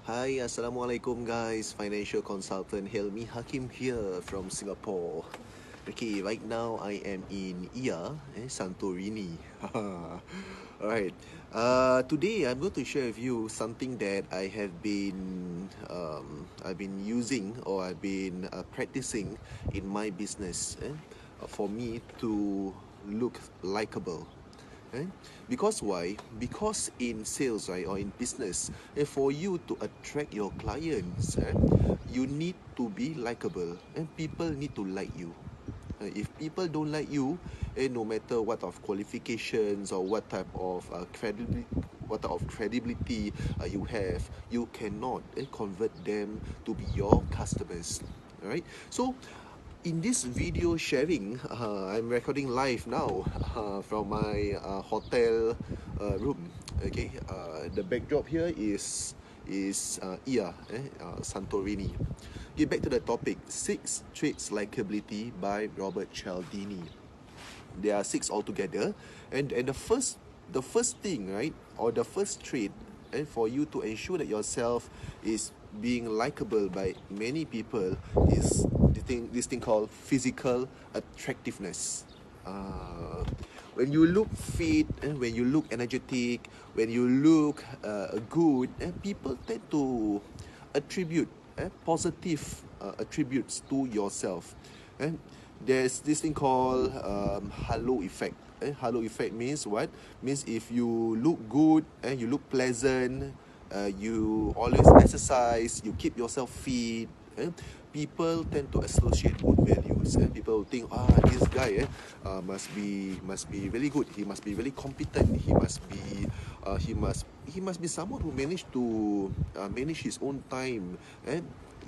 Hi, Assalamualaikum guys. Financial consultant Helmi Hakim here from Singapore. Okay, right now I am in Santorini. Alright. Today I'm going to share with you something that I've been using or I've been practicing in my business for me to look likable. Eh? Because why? Because in sales, right, or in business, for you to attract your clients, you need to be likable, and people need to like you. If people don't like you, no matter what of qualifications or what type of credibility you have, you cannot convert them to be your customers. All right. So in this video sharing, I'm recording live now from my hotel room. Okay, the backdrop here is Santorini. Okay, back to the topic: Six Traits Likeability by Robert Cialdini. There are six altogether, and the first thing, right, or the first trait, for you to ensure that yourself is being likable by many people is this thing called physical attractiveness. When you look fit, when you look energetic, when you look good, people tend to attribute positive attributes to yourself. And there's this thing called halo effect. Halo effect means what? Means if you look good and you look pleasant, you always exercise, you keep yourself fit, people tend to associate good values. People think, this guy must be really good. He must be really competent. He must be someone who managed to manage his own time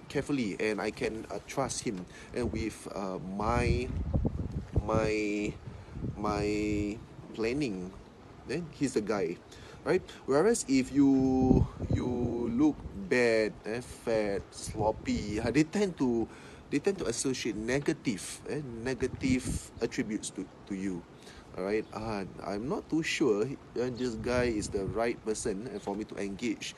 carefully, and I can trust him with my my planning. Then he's the guy, right? Whereas if you look bad, fat, sloppy, they tend to associate negative attributes to you. All right, I'm not too sure this guy is the right person for me to engage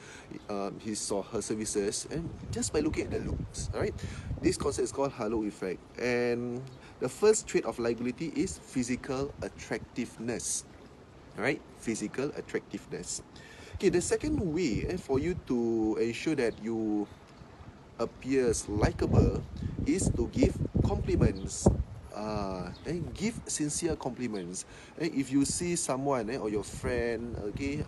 his or her services, and just by looking at the looks. All right, this concept is called halo effect, and the first trait of likability is physical attractiveness. All right, physical attractiveness. Okay, the second way for you to ensure that you appears likable is to give compliments. And give sincere compliments. If you see someone or your friend, okay,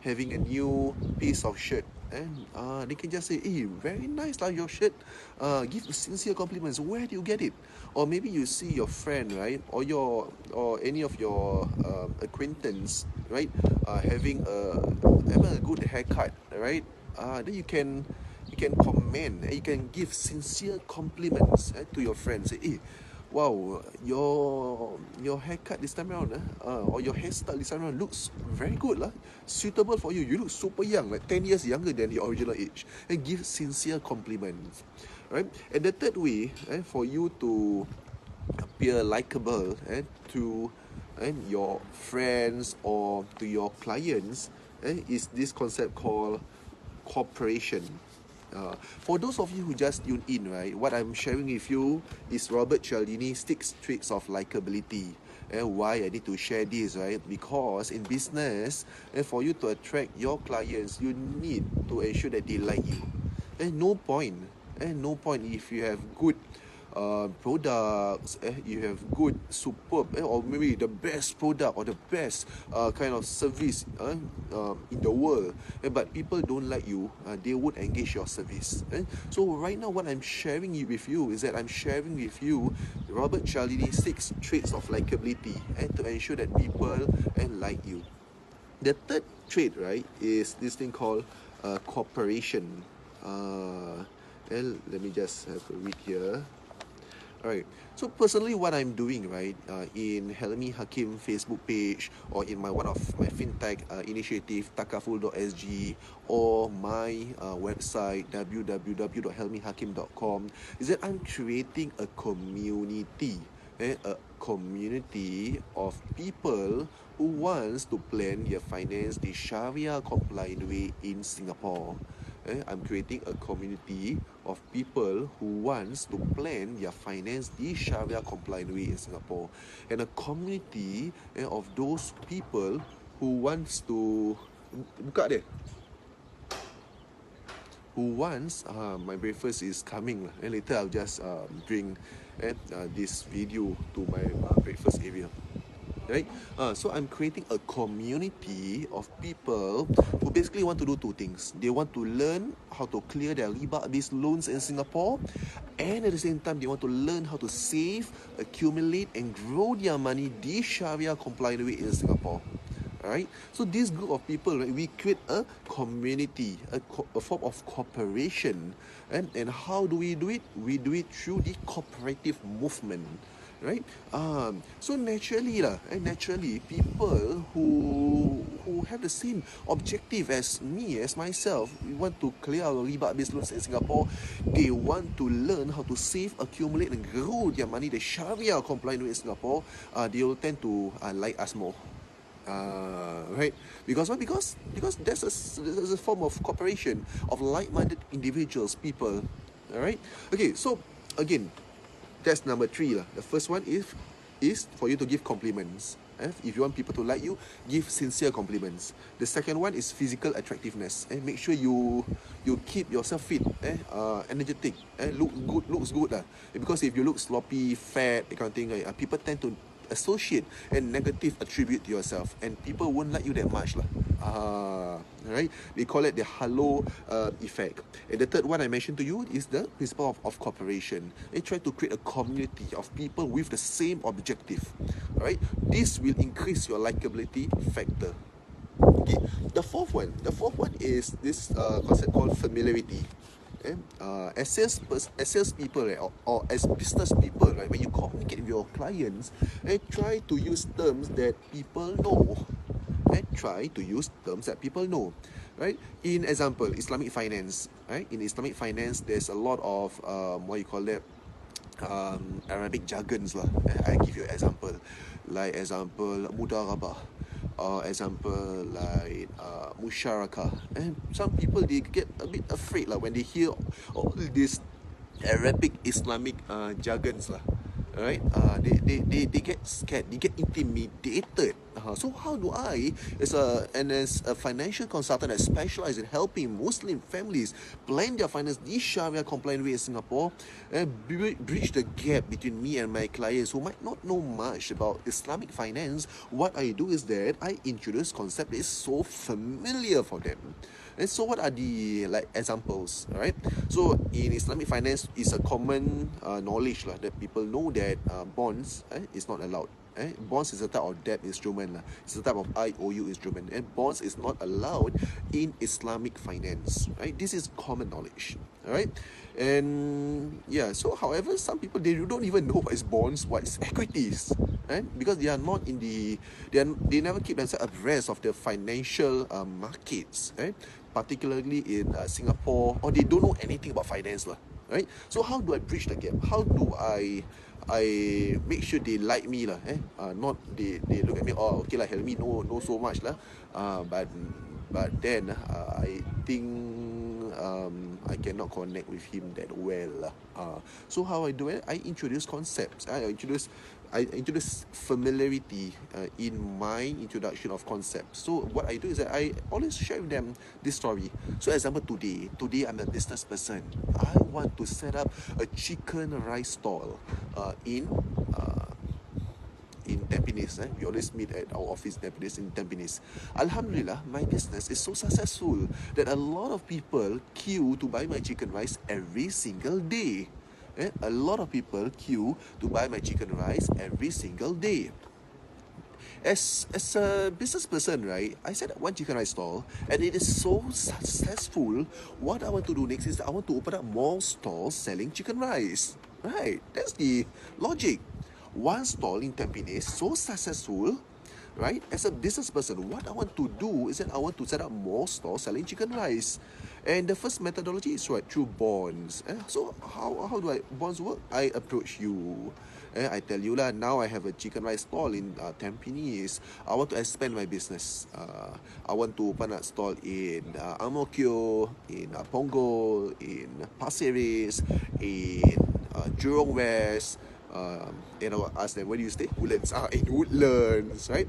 having a new piece of shirt, and they can just say, "Hey, very nice lah your shirt." Give sincere compliments. Where do you get it? Or maybe you see your friend, right, or any of your acquaintance, right, having a good haircut, right? Then you can comment, you can give sincere compliments to your friends. Say, hey, wow, your haircut this time around, or your hairstyle this time around looks very good, suitable for you. You look super young, like 10 years younger than the original age. And give sincere compliments, right? And the third way for you to appear likable to your friends or to your clients is this concept called cooperation. For those of you who just tuned in, right, what I'm sharing with you is Robert Cialdini's six traits of likability. And why I need to share this, right? Because in business, and for you to attract your clients, you need to ensure that they like you. And no point if you have good products, you have good, superb, or maybe the best product or the best kind of service in the world, but people don't like you, they won't engage your service. So right now, what I'm sharing with you is that I'm sharing with you Robert Cialdini's six traits of likability, and to ensure that people like you. The third trait, right, is this thing called cooperation. And let me just have a read here. Alright, so personally what I'm doing, right, in Helmi Hakim Facebook page, or in one of my fintech initiative, takaful.sg, or my website, www.helmihakim.com, is that I'm creating a community. A community of people who wants to plan their finance the Sharia compliant way in Singapore. I'm creating a community of people who wants to plan their finance the Sharia compliant way in Singapore, and a community of those people who wants to buka dia, who wants my breakfast is coming lah. And later I'll just bring this video to my breakfast area. Right? So I'm creating a community of people who basically want to do two things. They want to learn how to clear their riba-based loans in Singapore, and at the same time, they want to learn how to save, accumulate, and grow their money the Sharia compliant way in Singapore. Alright, so this group of people, right, we create a community, a form of cooperation, and how do we do it? We do it through the cooperative movement, right? So naturally people who have the same objective as me, as myself, we want to clear our riba-based loans in Singapore. They want to learn how to save, accumulate, and grow their money the Sharia compliant way in Singapore. They will tend to like us more. Right? Because what? Because there's a form of cooperation of like-minded individuals, people. All right. Okay. So again, that's number 3 lah. The first one is for you to give compliments. If you want people to like you, give sincere compliments. The second one is physical attractiveness. Make sure you keep yourself fit, energetic, looks good lah. Because if you look sloppy, fat, that kind of thing, people tend to associate and negative attribute to yourself, and people won't like you that much lah. Right? They call it the halo effect. And the third one I mentioned to you is the principle of cooperation. They try to create a community of people with the same objective. Right? This will increase your likability factor. Okay. The fourth one is this concept called familiarity. As sales people, right, or as business people, right, when you communicate with your clients, try to use terms that people know. Try to use terms that people know, right? In example, Islamic finance, right? In Islamic finance, there's a lot of what you call that, Arabic jargons lah. I give you an example, like example mudarabah, or example like musyarakah. And some people, they get a bit afraid lah when they hear all these Arabic Islamic jargons lah. Right? They get scared, they get intimidated. So how do I, as a financial consultant that specializes in helping Muslim families plan their finance the Sharia compliant way in Singapore, and bridge the gap between me and my clients who might not know much about Islamic finance? What I do is that I introduce concept that is so familiar for them. And so what are the examples, right? So in Islamic finance, it's a common knowledge that people know that bonds is not allowed. Bonds is a type of debt instrument. It's a type of IOU instrument. And bonds is not allowed in Islamic finance. Right? This is common knowledge. Alright? And yeah, so however, some people, they don't even know what is bonds, what is equities. Right? Because they are not in they never keep themselves abreast of the financial markets. Right? Particularly in Singapore, or they don't know anything about finance. Right? So how do I bridge the gap? How do I make sure they like me lah, not they look at me, oh okay lah, Helmi know so much lah, but then I think I cannot connect with him that well lah. So how I do it? I introduce concepts. I introduce familiarity in my introduction of concepts. So what I do is that I always share with them this story. So example, today I'm a business person. I want to set up a chicken rice stall in Tampines. We always meet at our office in Tampines. Alhamdulillah, my business is so successful that a lot of people queue to buy my chicken rice every single day. A lot of people queue to buy my chicken rice every single day. As a business person, right, I set up one chicken rice stall, and it is so successful. What I want to do next is I want to open up more stalls selling chicken rice. Right, that's the logic. One stall in Tampines, so successful, right? As a business person, what I want to do is that I want to set up more stalls selling chicken rice. And the first methodology is what? Through bonds. So how do bonds work? I approach you. I tell you lah, now I have a chicken rice stall in Tampines. I want to expand my business. I want to open a stall in Ang Mo Kio, in Punggol, in Pasir Ris, in Jurong West. And I will ask them, where do you stay? Woodlands. In Woodlands, right?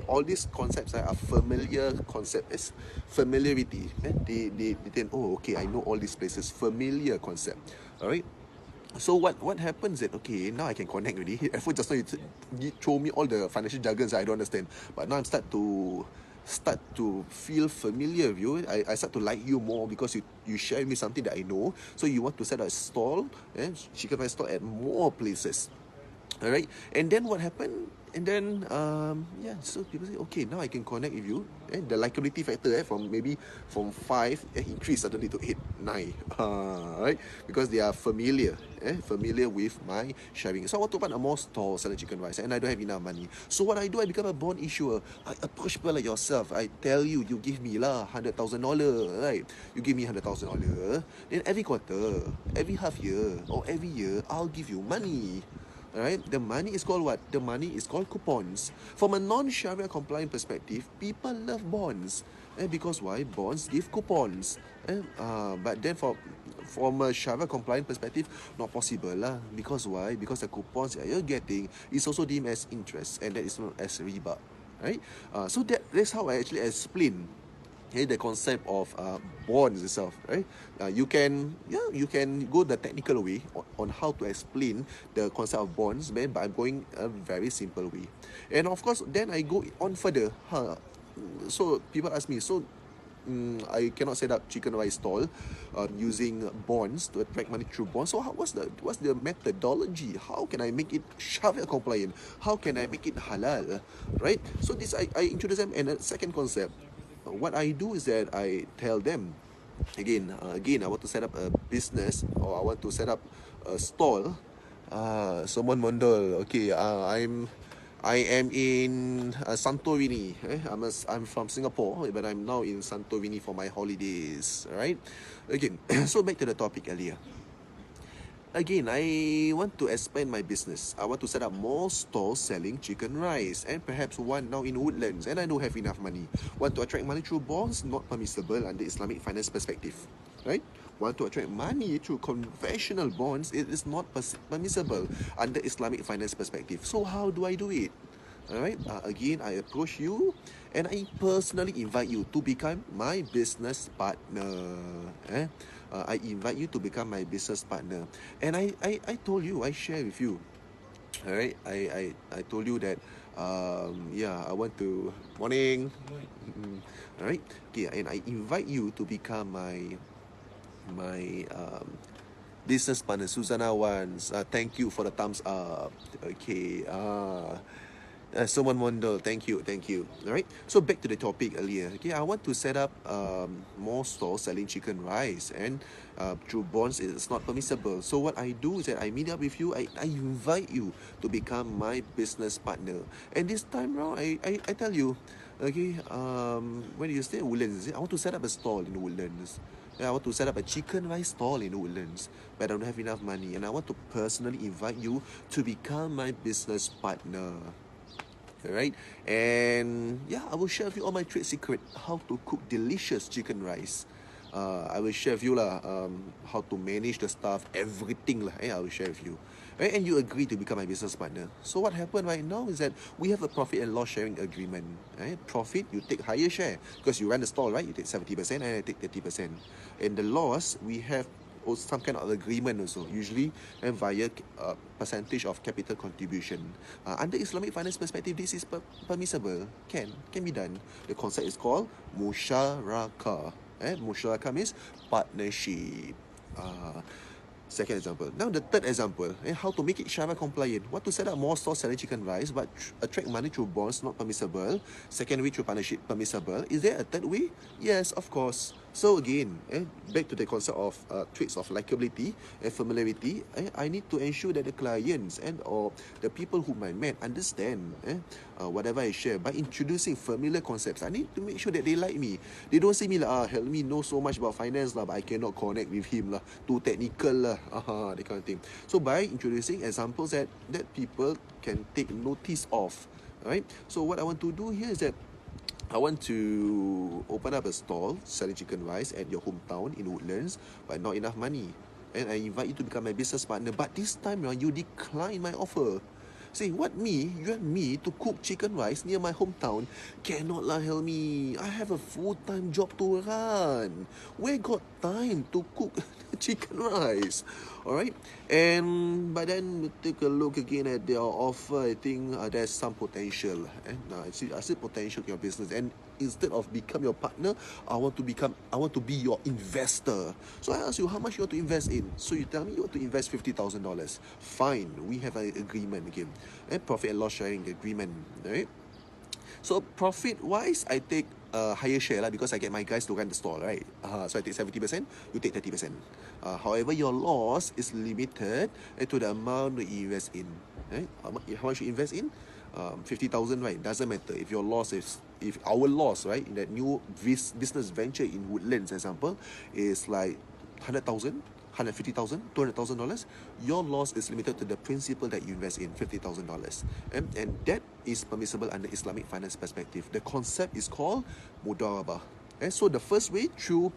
All these concepts are familiar concept. It's familiarity. They think, oh, okay, I know all these places. Familiar concept. All right. So what happens is, okay, now I can connect already. At first just now you throw me all the financial jargons I don't understand. But now I'm start to feel familiar with you. I start to like you more because you share with me something that I know. So you want to set up a stall, chicken rice stall at more places. Alright, and then what happened? And then so people say, okay, now I can connect with you. The likability factor from 5 increase suddenly to 8, 9. Right? Because they are familiar with my sharing. So I want to open a more stall selling chicken rice, and I don't have enough money. So what I do, I become a bond issuer. I approach people like yourself. I tell you, you give me lah $100,000, right? You give me $100,000. Then every quarter, every half year, or every year, I'll give you money. Alright, the money is called what? The money is called coupons. From a non-Sharia compliant perspective, people love bonds. Because why? Bonds give coupons. But then from a Sharia compliant perspective, not possible lah. Because why? Because the coupons that you're getting is also deemed as interest, and that is not as riba. Right? So that's how I actually explain the concept of bonds itself, right? You can go the technical way on how to explain the concept of bonds, but I'm going a very simple way. And of course, then I go on further. So people ask me, so I cannot set up chicken rice stall using bonds to attract money through bonds. So what's the methodology? How can I make it Sharia compliant? How can I make it halal? Right? So this I introduce them. And a second concept, what I do is that I tell them, again, I want to set up a business, or I want to set up a stall. Someone Mondol, okay, I am in Santorini. I'm from Singapore, but I'm now in Santorini for my holidays. Right? Again, so back to the topic earlier. Again, I want to expand my business. I want to set up more stalls selling chicken rice, and perhaps one now in Woodlands, and I don't have enough money. Want to attract money through bonds? Not permissible under Islamic finance perspective. Right? Want to attract money through conventional bonds? It is not permissible under Islamic finance perspective. So how do I do it? Alright, again, I approach you and I personally invite you to become my business partner. I invite you to become my business partner. And I told you, I share with you. Alright, I told you that I want to morning. Alright, okay, and I invite you to become my business partner. Susanna wants, thank you for the thumbs up. Okay, someone wonder, thank you. All right, so back to the topic earlier. Okay, I want to set up more stalls selling chicken rice, and through bonds it's not permissible. So what I do is that I meet up with you. I invite you to become my business partner. And this time round, I tell you, okay, where do you stay? Woodlands. I want to set up a stall in Woodlands. I want to set up a chicken rice stall in Woodlands, but I don't have enough money, and I want to personally invite you to become my business partner. Alright, and I will share with you all my trade secret, how to cook delicious chicken rice. I will share with you how to manage the stuff, everything lah. I will share with you. Right? And you agree to become my business partner. So what happened right now is that we have a profit and loss sharing agreement. Right? Profit, you take higher share because you run the stall, right? You take 70% and I take 30%. And the loss, we have some kind of agreement also, usually via percentage of capital contribution. Under Islamic finance perspective, this is permissible, can be done. The concept is called musyarakah. Musyarakah means partnership. Second example. Now the third example, how to make it Sharia compliant. Want to set up more stores selling chicken rice, but attract money through bonds, not permissible. Second way, through partnership, permissible. Is there a third way? Yes, of course. So again, back to the concept of traits of likability and familiarity, I need to ensure that the clients and or the people whom I met understand whatever I share. By introducing familiar concepts, I need to make sure that they like me. They don't see me like, Helmi knows so much about finance lah, but I cannot connect with him lah, too technical lah, that kind of thing. So by introducing examples that people can take notice of, right? So what I want to do here is that I want to open up a stall selling chicken rice at your hometown in Woodlands, but not enough money. And I invite you to become my business partner. But this time around, you decline my offer. Say, what me? You want me to cook chicken rice near my hometown? Cannot lah, Helmi. I have a full-time job to run. Where got time to cook chicken rice? Alright? And but then we take a look again at their offer. I think there's some potential. I see potential in your business. And instead of become your partner, I want to be your investor. So I ask you, how much you want to invest in? So you tell me you want to invest $50,000. Fine, we have an agreement again. Profit and loss sharing agreement, right? So profit wise, I take a higher share lah, because I get my guys to run the store, right? So I take 70%, you take 30%. However, your loss is limited to the amount that you invest in. Right? How much you invest in? 50,000, right? Doesn't matter if your loss is, if our loss, right, in that new business venture in Woodlands, example, is like 100,000, 150,000, $200,000, your loss is limited to the principal that you invest in, $50,000. And that is permissible under Islamic finance perspective. The concept is called mudarabah. And so the first way, through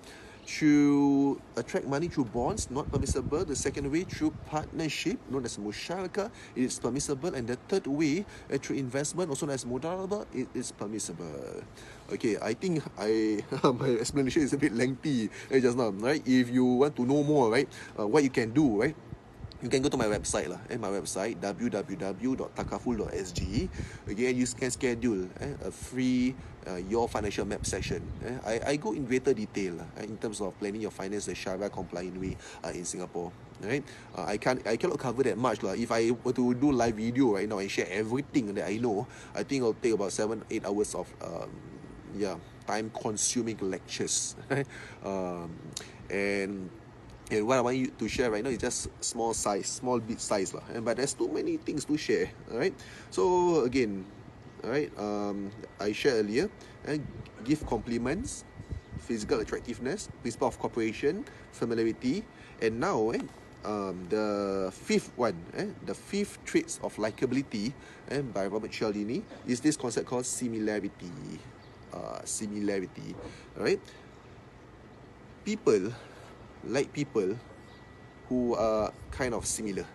attract money through bonds, not permissible. The second way, through partnership, known as musharaka, it is permissible. And the third way, through investment, also known as mudarabah, it is permissible. Okay, I think my explanation is a bit lengthy just now, right? If you want to know more, right, what you can do, right, you can go to my website lah. My website www.takaful.sg. Again, you can schedule a free your financial map session. I go in greater detail in terms of planning your finance the Sharia compliant way in Singapore. Right? I cannot cover that much lah. If I were to do live video right now and share everything that I know, I think it'll take about 7-8 hours of time consuming lectures. And what I want you to share right now is just small bit size lah. But there's too many things to share. Alright. So again, alright, I shared earlier, give compliments, physical attractiveness, principle of cooperation, familiarity, and now the fifth one, the fifth traits of likability, by Robert Cialdini, is this concept called similarity. Similarity, alright. People like people who are kind of similar.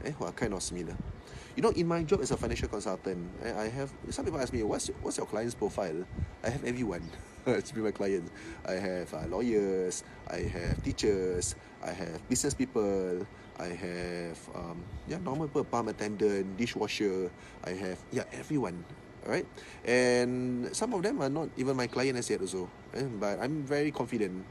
You know, in my job as a financial consultant, I have some people ask me, what's your client's profile? I have everyone to be my client. I have lawyers, I have teachers, I have business people, I have normal people, palm attendant, dishwasher. I have everyone. Alright, and some of them are not even my client as yet also, but I'm very confident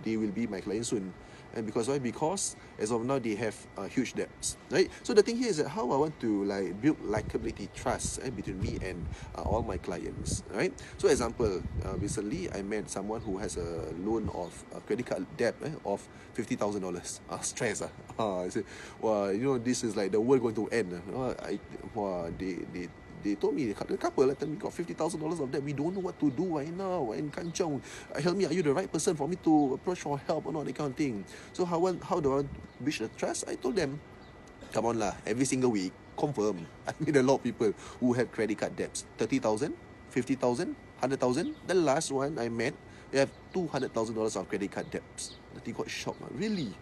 they will be my client soon. And because why? Because as of now they have huge debts, right? So the thing here is that how I want to build likability, trust between me and all my clients, right? So example, recently I met someone who has a loan of a credit card debt of $50,000. Stress. I said, well, you know, this is like the world going to end. They told me, the couple tell me got $50,000 of debt. We don't know what to do right now. And kanchong, help me, are you the right person for me to approach for help or not? That kind of thing. So how do I reach the trust? I told them, come on lah, every single week, confirm. I meet a lot of people who have credit card debts. 30,000, 50,000, 100,000. The last one I met, they have $200,000 of credit card debts. They got shocked. Really?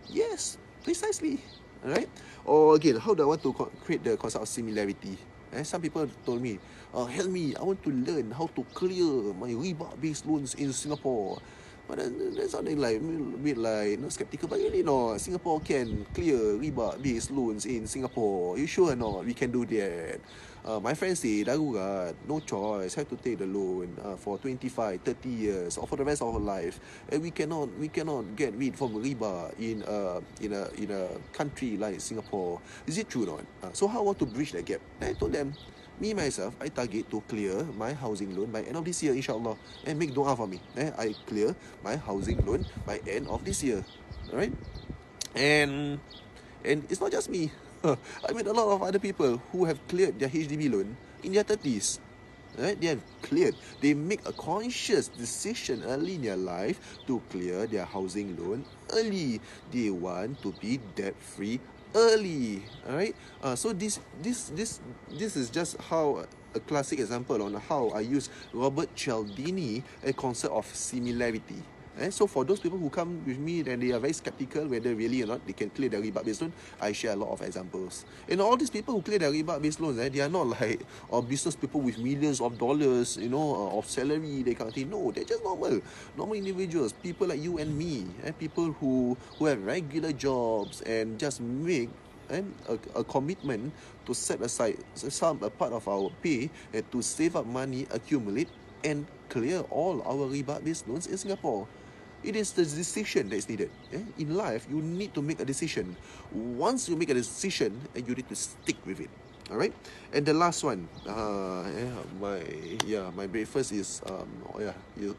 Yes, precisely. Alright? Or again, how do I want to create the concept of similarity? Some people told me, help me, I want to learn how to clear my riba-based loans in Singapore. But then there's something like a bit like skeptical, but really no, Singapore can clear riba-based loans in Singapore. You sure or not? We can do that. My friends say, darurat, no choice, have to take the loan for 25, 30 years or for the rest of our life. And we cannot get rid from riba in a country like Singapore. Is it true or not? So how I want to bridge that gap? I told them, Me myself, I target to clear my housing loan by end of this year, inshallah. And make dua for me. I clear my housing loan by end of this year. Alright? And it's not just me. I mean, a lot of other people who have cleared their HDB loan in their 30s. Right? They have cleared. They make a conscious decision early in their life to clear their housing loan early. They want to be debt-free early. Alright? So this is just how a classic example on how I use Robert Cialdini, a concept of similarity. So for those people who come with me and they are very skeptical whether really or not they can clear their riba-based loan, I share a lot of examples. And all these people who clear their riba-based loans, they are not like business people with millions of dollars, of salary, they kind of thing. No, they're just normal individuals, people like you and me, people who have regular jobs and just make a commitment to set aside a part of our pay to save up money, accumulate, and clear all our riba-based loans in Singapore. It is the decision that is needed. In life, you need to make a decision. Once you make a decision, you need to stick with it. All right. And the last one, my breakfast is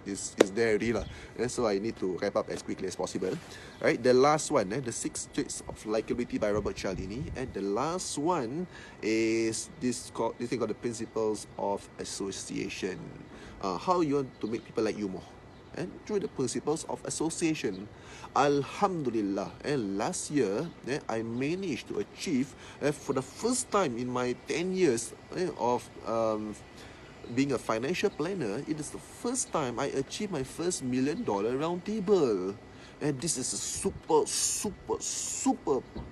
is there already lah. So I need to wrap up as quickly as possible. All right. The last one, the 6 traits of likability by Robert Cialdini, and the last one is this thing called the principles of association. How you want to make people like you more. And through the principles of association. Alhamdulillah, last year I managed to achieve for the first time in my 10 years of being a financial planner, it is the first time I achieved my first $1 million round table. And this is a super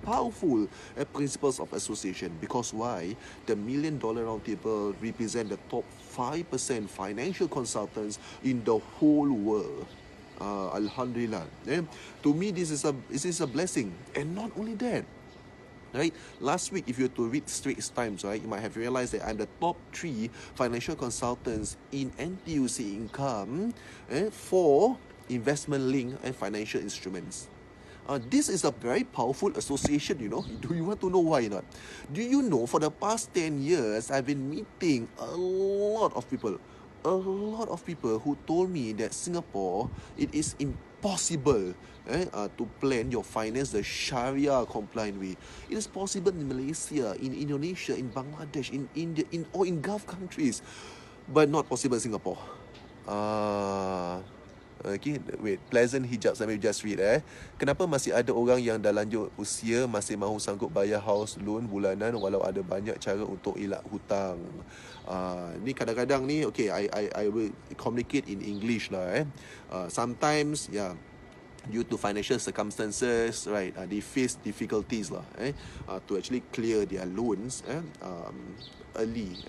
powerful principles of association. Because why? The $1 million round table represent the top 5% financial consultants in the whole world. Alhamdulillah. To me, this is a blessing. And not only that, right? Last week, if you were to read Straits Times, right, you might have realized that I'm the top 3 financial consultants in NTUC income for investment-linked and financial instruments. This is a very powerful association, Do you want to know why not? Do you know, for the past 10 years, I've been meeting a lot of people who told me that Singapore, it is impossible to plan your finance the Sharia compliant way. It is possible in Malaysia, in Indonesia, in Bangladesh, in India, or in Gulf countries, but not possible in Singapore. Okay, wait, pleasant hijab, sambil just read Kenapa masih ada orang yang dah lanjut usia masih mahu sanggup bayar house loan bulanan walau ada banyak cara untuk elak hutang? Ni kadang-kadang ni, okay, I will communicate in English lah sometimes, due to financial circumstances, right, they face difficulties lah to actually clear their loans early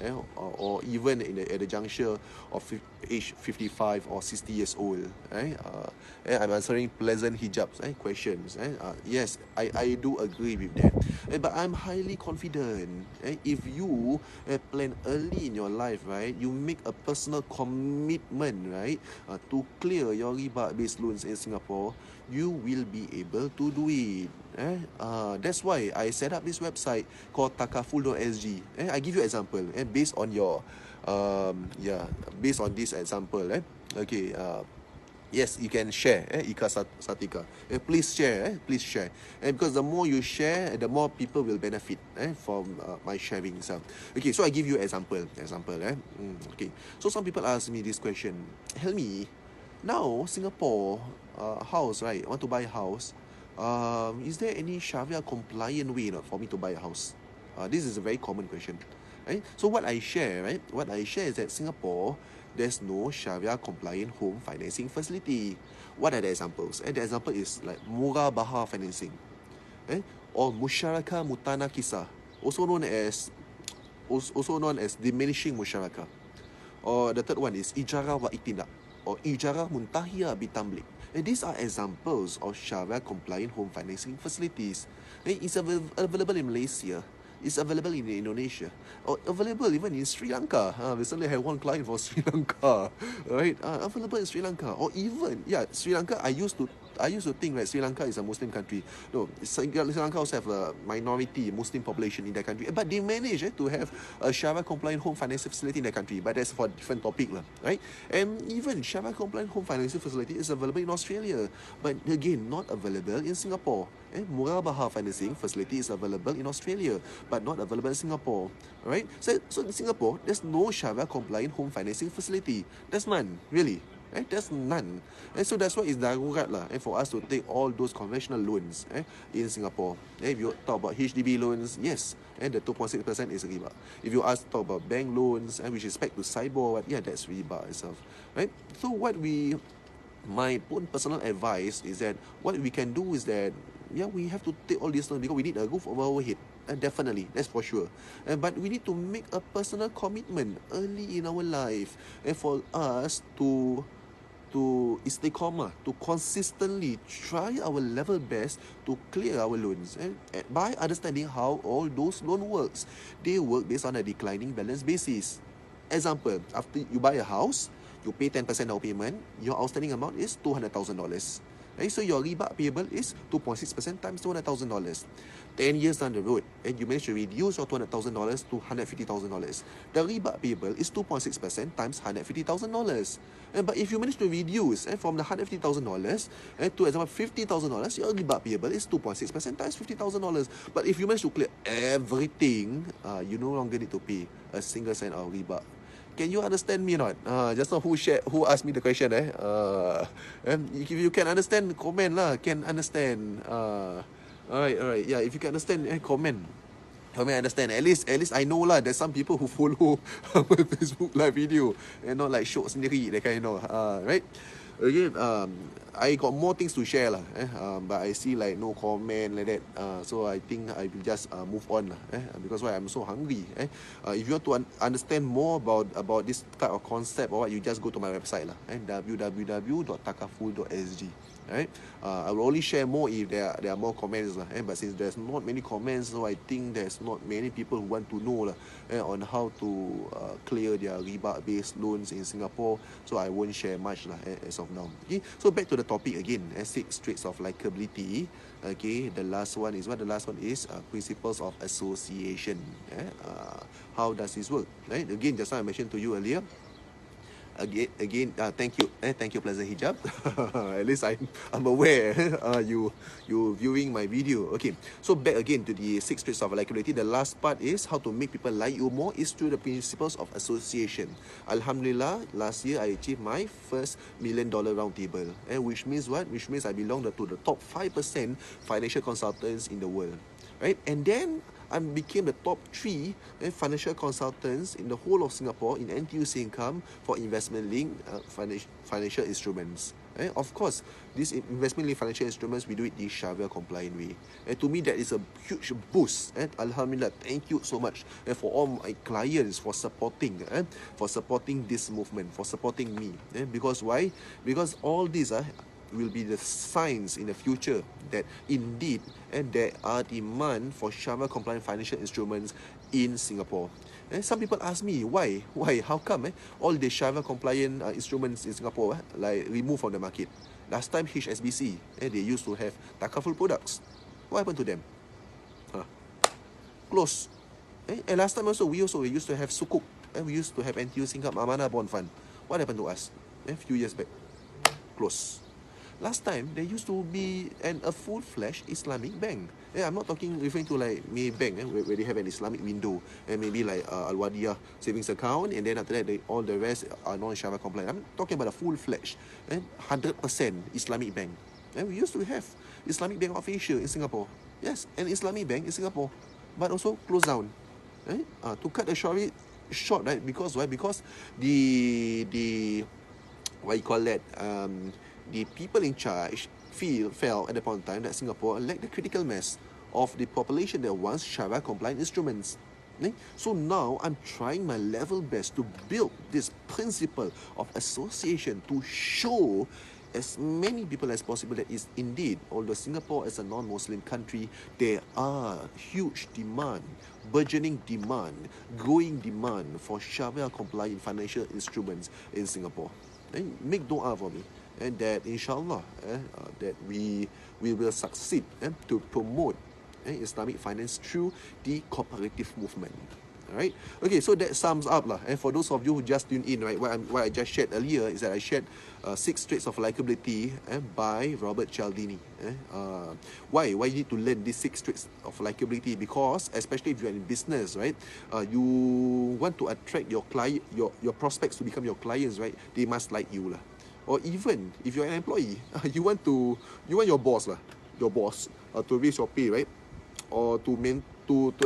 or even at the juncture of age 55 or 60 years old. I'm answering pleasant hijabs questions. Yes, I do agree with that. But I'm highly confident if you plan early in your life, right, you make a personal commitment, right, to clear your riba-based loans in Singapore, you will be able to do it. That's why I set up this website called takaful.sg. I give you an example based on your based on this example. Okay. Yes, you can share, Ika Satika. Please share, please share. Because the more you share, the more people will benefit from my sharing. Okay, so I give you an example. Okay, so some people ask me this question. Helmi, now Singapore house, right? I want to buy a house. Is there any Sharia compliant way for me to buy a house? This is a very common question. Right? So what I share, right? What I share is that Singapore, there's no Sharia compliant home financing facility. What are the examples? The example is like murah bahar financing, or musyarakah mutanakisah, also known as diminishing musyarakah. Or the third one is ijarah wa itindak, or ijarah muntahiyah bitamlik. And these are examples of Sharia compliant home financing facilities. It's available in Malaysia. It's available in Indonesia, or available even in Sri Lanka. Recently I had one client for Sri Lanka, right? Available in Sri Lanka, or even Sri Lanka. I used to used to think that Sri Lanka is a Muslim country. No, Sri Lanka also have a minority Muslim population in that country, but they managed to have a Sharia compliant home financing facility in that country. But that's for a different topic, right? And even Sharia compliant home financing facility is available in Australia, but again not available in Singapore. Murabahah financing facility is available in Australia, but not available in Singapore. Right? So in Singapore, there's no Sharia compliant home financing facility. There's none, really. There's none. And so that's why it's darurat lah, for us to take all those conventional loans in Singapore. If you talk about HDB loans, yes, and the 2.6% is riba. If you talk about bank loans, which is pegged to SIBOR, yeah, that's riba itself. Right? So my own personal advice is that what we can do is that, yeah, we have to take all this loans because we need a roof over our head. Definitely, that's for sure. But we need to make a personal commitment early in our life, and for us to istiqamah, to consistently try our level best to clear our loans, and by understanding how all those loan works. They work based on a declining balance basis. Example, after you buy a house, you pay 10% down payment, your outstanding amount is $200,000. So your riba payable is 2.6% times $200,000. 10 years down the road, and you manage to reduce your $200,000 to $150,000. The riba payable is 2.6% times $150,000. But if you manage to reduce from the $150,000 to, example, $50,000, your riba payable is 2.6% times $50,000. But if you manage to clear everything, you no longer need to pay a single cent of riba. Can you understand me or not? Just now who asked me the question? If you can understand, comment lah. Can understand. Alright. Yeah, if you can understand, comment. Help me understand. At least I know lah. There's some people who follow my Facebook live video and not like show sendiri, that kind, right? Again, I got more things to share lah, but I see like no comment like that, so I think I will just move on lah, because why, I'm so hungry. If you want to understand more about this type of concept or what, you just go to my website lah, www.takaful.sg. Right? I will only share more if there are more comments lah, but since there's not many comments, so I think there's not many people who want to know lah, on how to clear their riba-based loans in Singapore, so I won't share much lah, as of now. Okay, so back to the topic again, 6 traits of likability. Okay, the last one is principles of association. How does this work? Right? Again, just like I mentioned to you earlier. Again, thank you, Pleasant Hijab. At least I'm aware you viewing my video. Okay, so back again to the 6 traits of likability. The last part is how to make people like you more is through the principles of association. Alhamdulillah, last year I achieved my first $1 million round table, which means what? Which means I belong to the top 5% financial consultants in the world, right? And then I became the top 3 financial consultants in the whole of Singapore in NTUC income for investment-linked financial instruments. Of course, these investment-linked financial instruments, we do it the Sharia compliant way. To me, that is a huge boost. Alhamdulillah, thank you so much for all my clients for supporting this movement, for supporting me. Because why? Because all these will be the signs in the future that indeed there are demand for Sharia compliant financial instruments in Singapore. Some people ask me why, how come all the Sharia compliant instruments in Singapore like removed from the market. Last time HSBC they used to have takaful products. What happened to them? Close. And last time also we used to have Sukuk, we used to have NTUC income Amanah Bond Fund. What happened to us? A few years back, close. Last time, there used to be a full-fledged Islamic bank. I'm not referring to like Maybank, where they have an Islamic window, and maybe like Al-Wadiyah savings account, and then after that, all the rest are non-Sharia compliant. I'm talking about a full-fledged, 100% Islamic bank. And we used to have Islamic Bank of Asia in Singapore. Yes, an Islamic bank in Singapore, but also closed down. To cut the story short, right? Because why? Because the what you call that? The people in charge felt at the point in time that Singapore lacked the critical mass of the population that wants Sharia compliant instruments. So now I'm trying my level best to build this principle of association to show as many people as possible that is indeed, although Singapore is a non-Muslim country, there are huge demand, burgeoning demand, growing demand for Sharia compliant financial instruments in Singapore. Make dua for me. and that inshallah that we will succeed to promote Islamic finance through the cooperative movement. Alright, okay, so that sums up lah. And for those of you who just tuned in, right, what I just shared earlier is that I shared 6 traits of likability by Robert Cialdini. Why you need to learn these 6 traits of likability? Because especially if you're in business, right, you want to attract your client, your prospects to become your clients, right? They must like you lah. Or even if you're an employee, you want your boss to raise your pay, right? Or to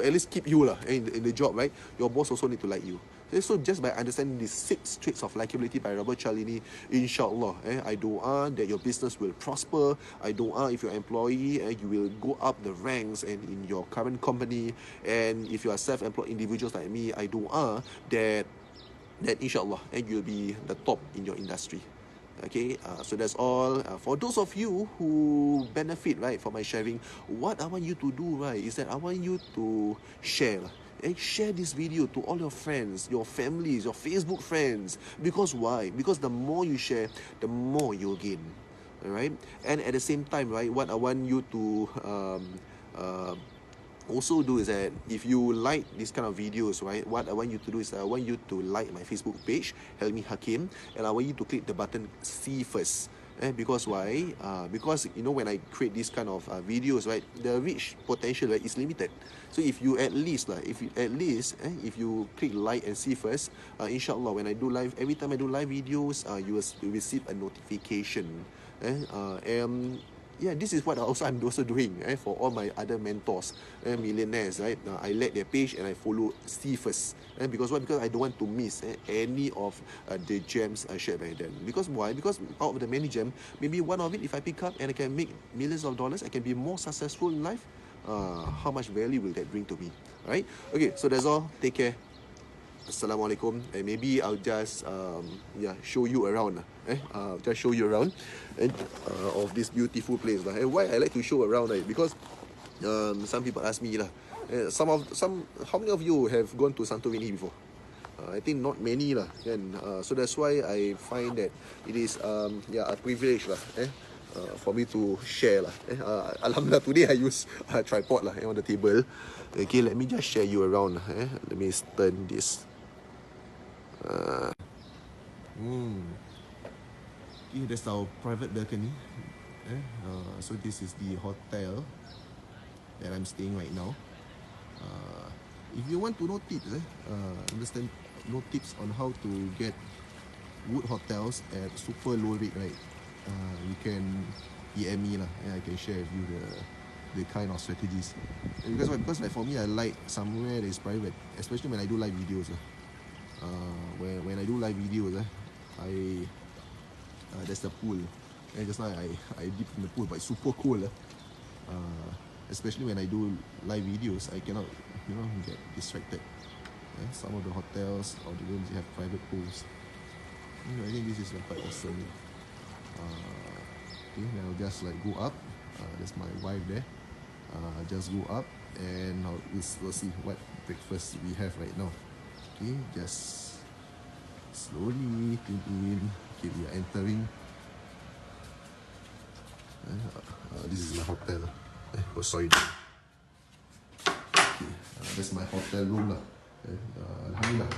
at least keep you lah in the job, right? Your boss also need to like you. So just by understanding these 6 traits of likability by Robert Cialdini, inshallah, I doa that your business will prosper. I doa if you're an employee, you will go up the ranks and in your current company. And if you are self-employed individuals like me, I doa that inshallah, you'll be the top in your industry. Okay, so that's all. For those of you who benefit, right, from my sharing, what I want you to do, right, is that I want you to share. Share this video to all your friends, your families, your Facebook friends. Because why? Because the more you share, the more you'll gain. Alright? And at the same time, right, what I want you to also do is that if you like this kind of videos, right, what I want you to do is I want you to like my Facebook page, Helmi Hakim, and I want you to click the button see first. Because why? Because when I create this kind of videos, right, the reach potential, right, is limited. So if you at least if you click like and see first, inshallah, when I do live, every time I do live videos, you will receive a notification. Yeah, this is what I'm also doing for all my other mentors, millionaires, right? I like their page and I follow see first. Because why? Because I don't want to miss any of the gems shared by them. Because why? Because out of the many gems, maybe one of it, if I pick up and I can make millions of dollars, I can be more successful in life. How much value will that bring to me? Right? Okay, so that's all. Take care. Assalamualaikum. And maybe I'll just show you around. Just show you around of this beautiful place. And why I like to show around, right? Because some people ask me how many of you have gone to Santorini before? I think not many lah. So that's why I find that it is a privilege lah. For me to share lah. Alhamdulillah, today I use a tripod lah on the table. Okay, let me just share you around. Let me turn this. Okay, that's our private balcony. So this is the hotel that I'm staying right now. If you want to know tips, know tips on how to get good hotels at super low rate, right? You can DM me lah. I can share with you the kind of strategies. Because like for me, I like somewhere that is private, especially when I do live videos. When I do live videos, there's the pool. And just now I dip in the pool, but it's super cool. Especially when I do live videos, I cannot get distracted. Some of the hotels or the rooms, they have private pools. I think this is quite awesome. Okay, I'll just like go up. There's my wife there. Just go up and now we'll see what breakfast we have right now. Okay, just slowly tune in. Okay, we are entering. This is my hotel. Sorry. Okay, that's my hotel room lah. Alhamdulillah.